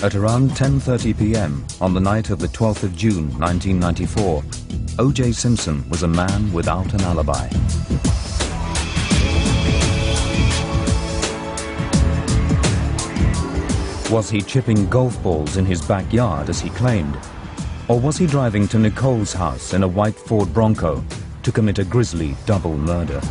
At around 10:30 p.m. on the night of the 12th of June 1994, O.J. Simpson was a man without an alibi. Was he chipping golf balls in his backyard as he claimed? Or was he driving to Nicole's house in a white Ford Bronco to commit a grisly double murder?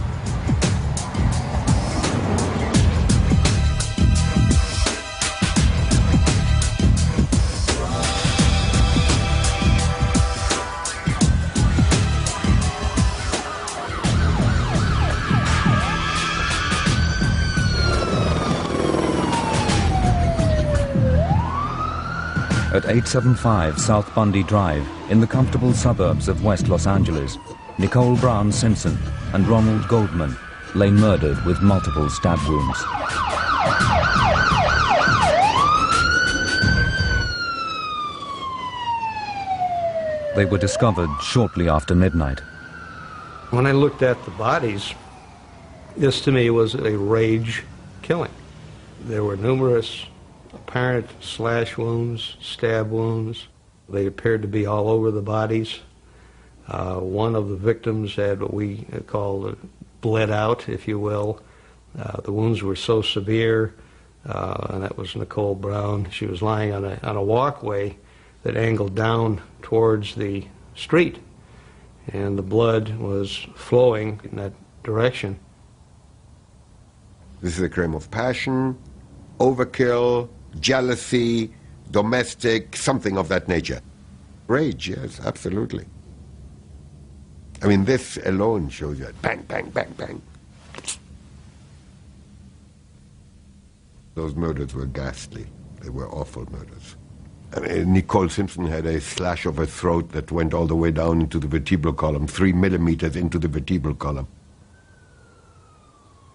At 875 South Bundy Drive, in the comfortable suburbs of West Los Angeles, Nicole Brown Simpson and Ronald Goldman lay murdered with multiple stab wounds. They were discovered shortly after midnight. When I looked at the bodies, this to me was a rage killing. There were numerous apparent slash wounds, stab wounds. They appeared to be all over the bodies. One of the victims had what we call bled out, if you will. The wounds were so severe, and that was Nicole Brown. She was lying on a walkway that angled down towards the street, and the blood was flowing in that direction. This is a crime of passion, overkill, jealousy, domestic, something of that nature. Rage, yes, absolutely. I mean, this alone shows you bang, bang, bang, bang. Those murders were ghastly. They were awful murders. I mean, Nicole Simpson had a slash of her throat that went all the way down into the vertebral column, 3 millimeters into the vertebral column.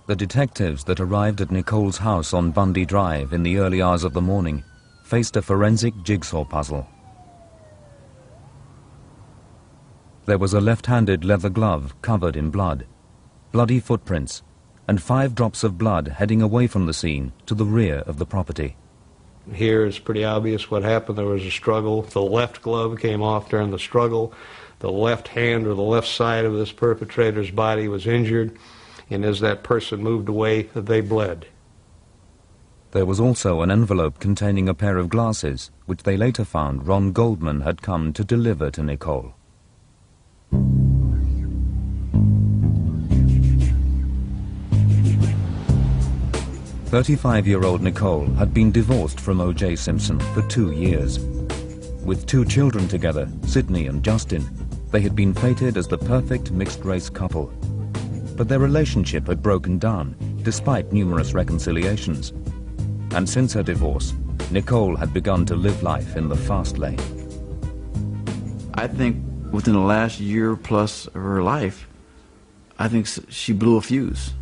The detectives that arrived at Nicole's house on Bundy Drive in the early hours of the morning faced a forensic jigsaw puzzle. There was a left-handed leather glove covered in blood, bloody footprints, and 5 drops of blood heading away from the scene to the rear of the property. Here it's pretty obvious what happened. There was a struggle. The left glove came off during the struggle. The left hand or the left side of this perpetrator's body was injured, and as that person moved away, they bled. There was also an envelope containing a pair of glasses, which they later found Ron Goldman had come to deliver to Nicole. "35-year-old Nicole had been divorced from O.J. Simpson for 2 years. With 2 children together, Sydney and Justin, they had been fated as the perfect mixed-race couple. But their relationship had broken down, despite numerous reconciliations. And since her divorce, Nicole had begun to live life in the fast lane. I think within the last year plus of her life, I think she blew a fuse.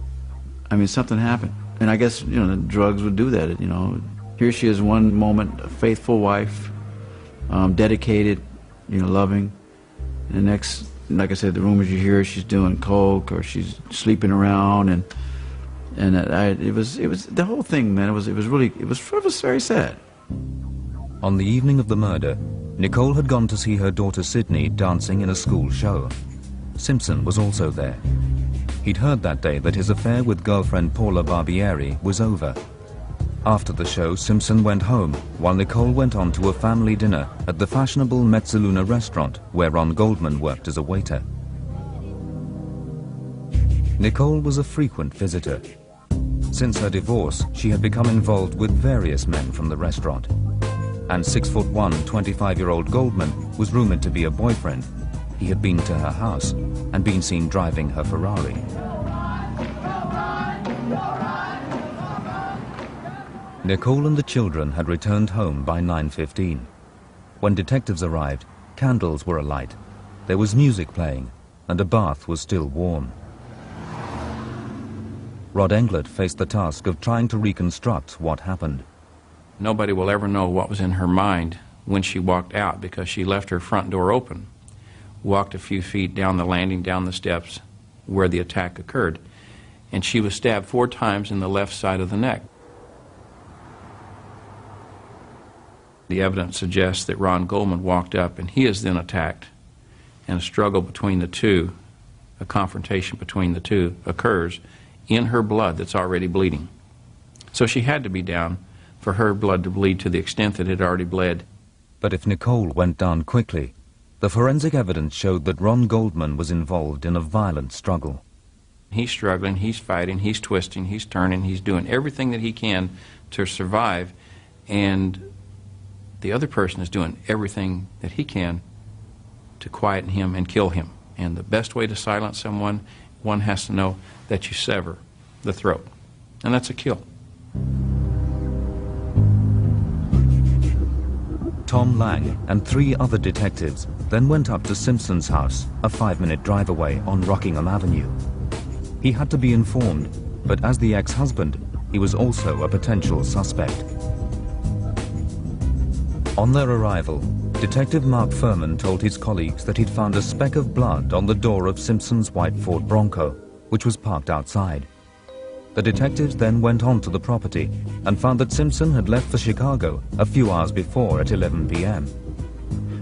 I mean, something happened. And I guess, you know, the drugs would do that, you know. Here she is one moment, a faithful wife, dedicated, you know, loving. And the next, like I said, the rumors you hear, she's doing coke or she's sleeping around, and it was the whole thing, man. It was very sad. On the evening of the murder, Nicole had gone to see her daughter Sydney dancing in a school show. Simpson was also there. He'd heard that day that his affair with girlfriend Paula Barbieri was over. After the show, Simpson went home, while Nicole went on to a family dinner at the fashionable Mezzaluna restaurant where Ron Goldman worked as a waiter. Nicole was a frequent visitor. Since her divorce, she had become involved with various men from the restaurant. And 6'1", 25-year-old Goldman was rumored to be a boyfriend. He had been to her house and been seen driving her Ferrari. Nicole and the children had returned home by 9:15. When detectives arrived, candles were alight, there was music playing, and a bath was still warm. Rod Englert faced the task of trying to reconstruct what happened. Nobody will ever know what was in her mind when she walked out, because she left her front door open, walked a few feet down the landing, down the steps where the attack occurred, and she was stabbed 4 times in the left side of the neck. The evidence suggests that Ron Goldman walked up and he is then attacked, and a struggle between the two, a confrontation between the two occurs in her blood that's already bleeding. So she had to be down for her blood to bleed to the extent that it already bled. But if Nicole went down quickly, the forensic evidence showed that Ron Goldman was involved in a violent struggle. He's struggling, he's fighting, he's twisting, he's turning, he's doing everything that he can to survive, and the other person is doing everything that he can to quieten him and kill him. And the best way to silence someone, one has to know that you sever the throat. And that's a kill. Tom Lang and 3 other detectives then went up to Simpson's house, a 5-minute drive away on Rockingham Avenue. He had to be informed, but as the ex-husband, he was also a potential suspect. On their arrival, Detective Mark Furman told his colleagues that he'd found a speck of blood on the door of Simpson's white Ford Bronco, which was parked outside. The detectives then went on to the property and found that Simpson had left for Chicago a few hours before at 11 p.m.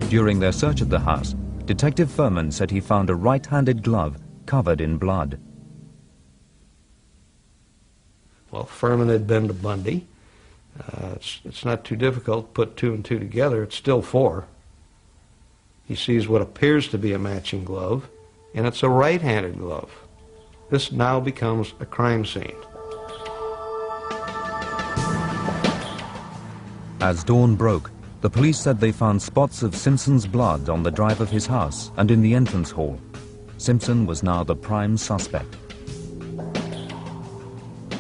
During their search at the house, Detective Furman said he found a right-handed glove covered in blood. Well, Furman had been to Bundy. It's not too difficult to put 2 and 2 together. It's still 4. He sees what appears to be a matching glove, and it's a right-handed glove. This now becomes a crime scene. As dawn broke, the police said they found spots of Simpson's blood on the drive of his house and in the entrance hall. Simpson was now the prime suspect.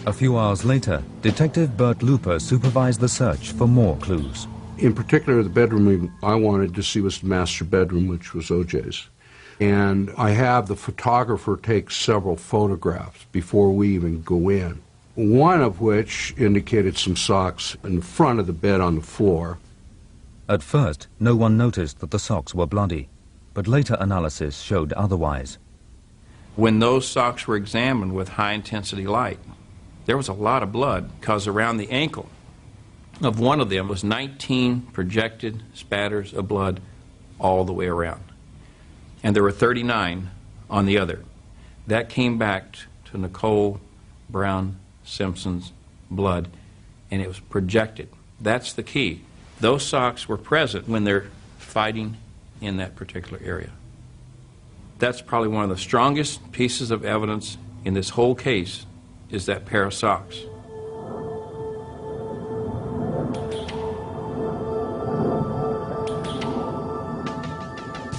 A few hours later, Detective Bert Looper supervised the search for more clues. In particular, the bedroom I wanted to see was the master bedroom, which was O.J.'s. And I have the photographer take several photographs before we even go in, one of which indicated some socks in front of the bed on the floor. At first, no one noticed that the socks were bloody, but later analysis showed otherwise. When those socks were examined with high-intensity light, there was a lot of blood, because around the ankle of one of them was 19 projected spatters of blood all the way around. And there were 39 on the other. That came back to Nicole Brown Simpson's blood, and it was projected. That's the key. Those socks were present when they're fighting in that particular area. That's probably one of the strongest pieces of evidence in this whole case, is that pair of socks.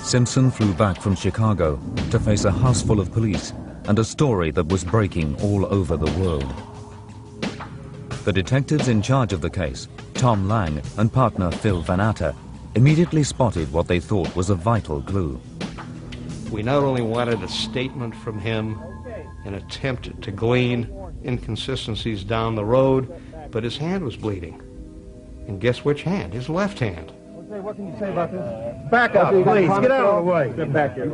Simpson flew back from Chicago to face a house full of police and a story that was breaking all over the world. The detectives in charge of the case, Tom Lang and partner Phil Van Atta, immediately spotted what they thought was a vital clue. We not only wanted a statement from him, an attempt to glean inconsistencies down the road, but his hand was bleeding. And guess which hand? His left hand. Okay, what can you say about this? Back up, please. Get out of the way. Get back here.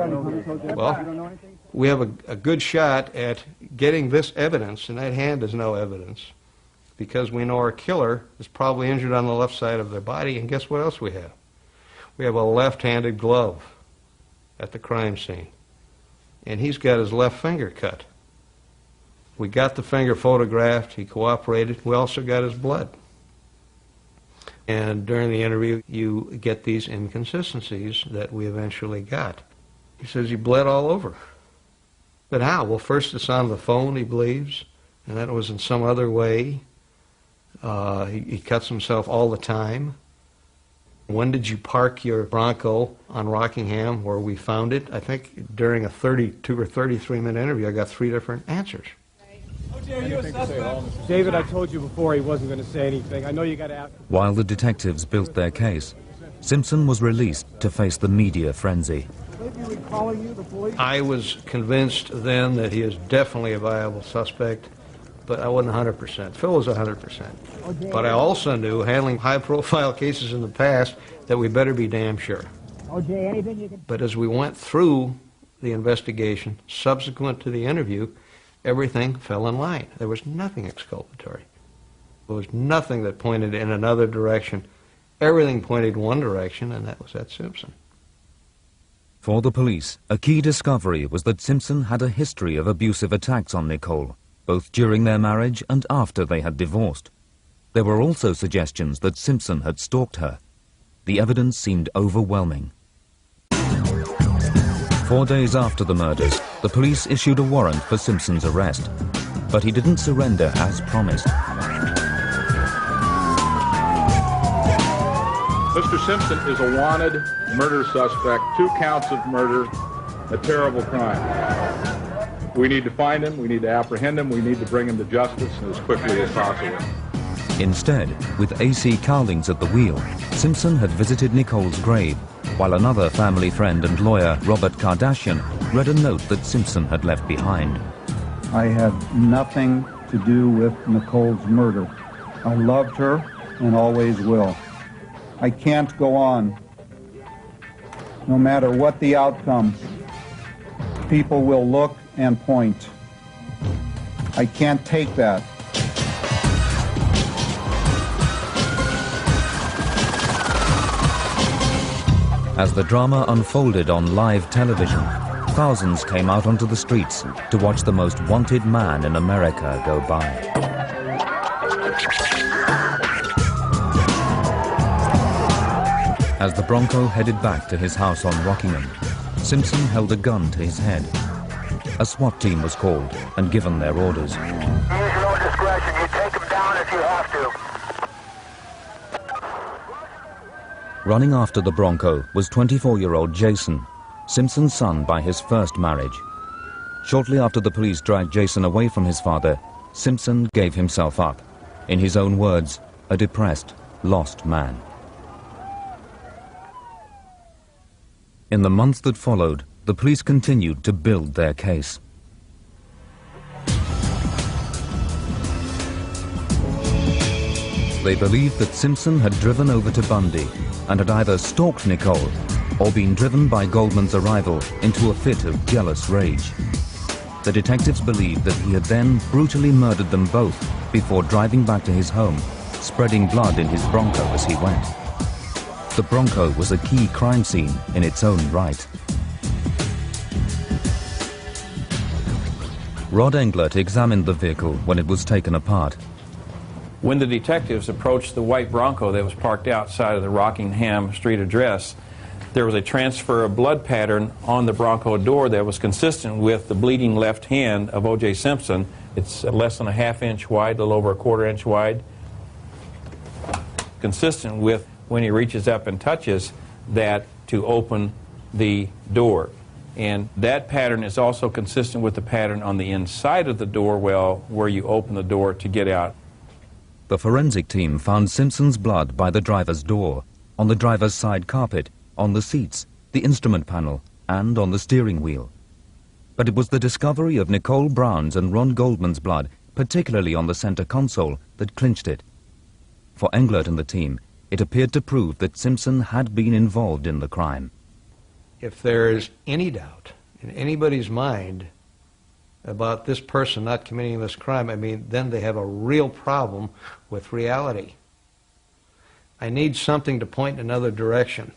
Well, we have a good shot at getting this evidence, and that hand is no evidence, because we know our killer is probably injured on the left side of their body, and guess what else we have? We have a left-handed glove at the crime scene, and he's got his left finger cut. We got the finger photographed, he cooperated, we also got his blood. And during the interview, you get these inconsistencies that we eventually got. He says he bled all over. But how? Well, first it's on the phone, he believes, and then it was in some other way. He cuts himself all the time. When did you park your Bronco on Rockingham where we found it? I think during a 32 or 33-minute interview, I got 3 different answers. OJ, are you a suspect? David, I told you before he wasn't going to say anything. I know you got out. While the detectives built their case, Simpson was released to face the media frenzy. I was convinced then that he is definitely a viable suspect, but I wasn't 100%. Phil was 100%. But I also knew, handling high-profile cases in the past, that we better be damn sure. But as we went through the investigation, subsequent to the interview, everything fell in line. There was nothing exculpatory. There was nothing that pointed in another direction. Everything pointed one direction, and that was at Simpson. For the police, a key discovery was that Simpson had a history of abusive attacks on Nicole, both during their marriage and after they had divorced. There were also suggestions that Simpson had stalked her. The evidence seemed overwhelming. 4 days after the murders, the police issued a warrant for Simpson's arrest, but he didn't surrender as promised. Mr. Simpson is a wanted murder suspect, 2 counts of murder, a terrible crime. We need to find him, we need to apprehend him, we need to bring him to justice as quickly as possible. Instead, with A.C. Caldings at the wheel, Simpson had visited Nicole's grave, while another family friend and lawyer, Robert Kardashian, read a note that Simpson had left behind. I had nothing to do with Nicole's murder. I loved her and always will. I can't go on. No matter what the outcome, people will look and point. I can't take that. As the drama unfolded on live television, thousands came out onto the streets to watch the most wanted man in America go by. As the Bronco headed back to his house on Rockingham, Simpson held a gun to his head. A SWAT team was called and given their orders. Use your own discretion. You take him down if you have to. Running after the Bronco was 24-year-old Jason, Simpson's son by his first marriage. Shortly after the police dragged Jason away from his father, Simpson gave himself up. In his own words, a depressed, lost man. In the months that followed, the police continued to build their case. They believed that Simpson had driven over to Bundy and had either stalked Nicole or been driven by Goldman's arrival into a fit of jealous rage. The detectives believed that he had then brutally murdered them both before driving back to his home, spreading blood in his Bronco as he went. The Bronco was a key crime scene in its own right. Rod Englert examined the vehicle when it was taken apart. When the detectives approached the white Bronco that was parked outside of the Rockingham Street address, there was a transfer of blood pattern on the Bronco door that was consistent with the bleeding left hand of O.J. Simpson. It's less than a ½ inch wide, a little over a ¼ inch wide. Consistent with when he reaches up and touches that to open the door. And that pattern is also consistent with the pattern on the inside of the door well where you open the door to get out. The forensic team found Simpson's blood by the driver's door, on the driver's side carpet, on the seats, the instrument panel, and on the steering wheel. But it was the discovery of Nicole Brown's and Ron Goldman's blood, particularly on the center console, that clinched it. For Englert and the team, it appeared to prove that Simpson had been involved in the crime. If there is any doubt in anybody's mind about this person not committing this crime, I mean, then they have a real problem with reality. I need something to point in another direction.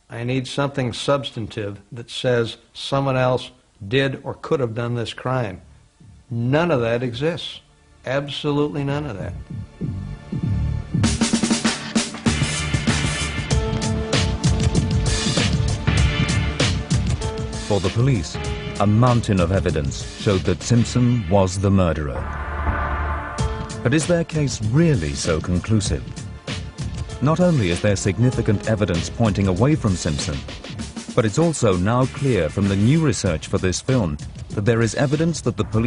I need something substantive that says someone else did or could have done this crime. None of that exists. Absolutely none of that. For the police, a mountain of evidence showed that Simpson was the murderer. But is their case really so conclusive? Not only is there significant evidence pointing away from Simpson, but it's also now clear from the new research for this film that there is evidence that the police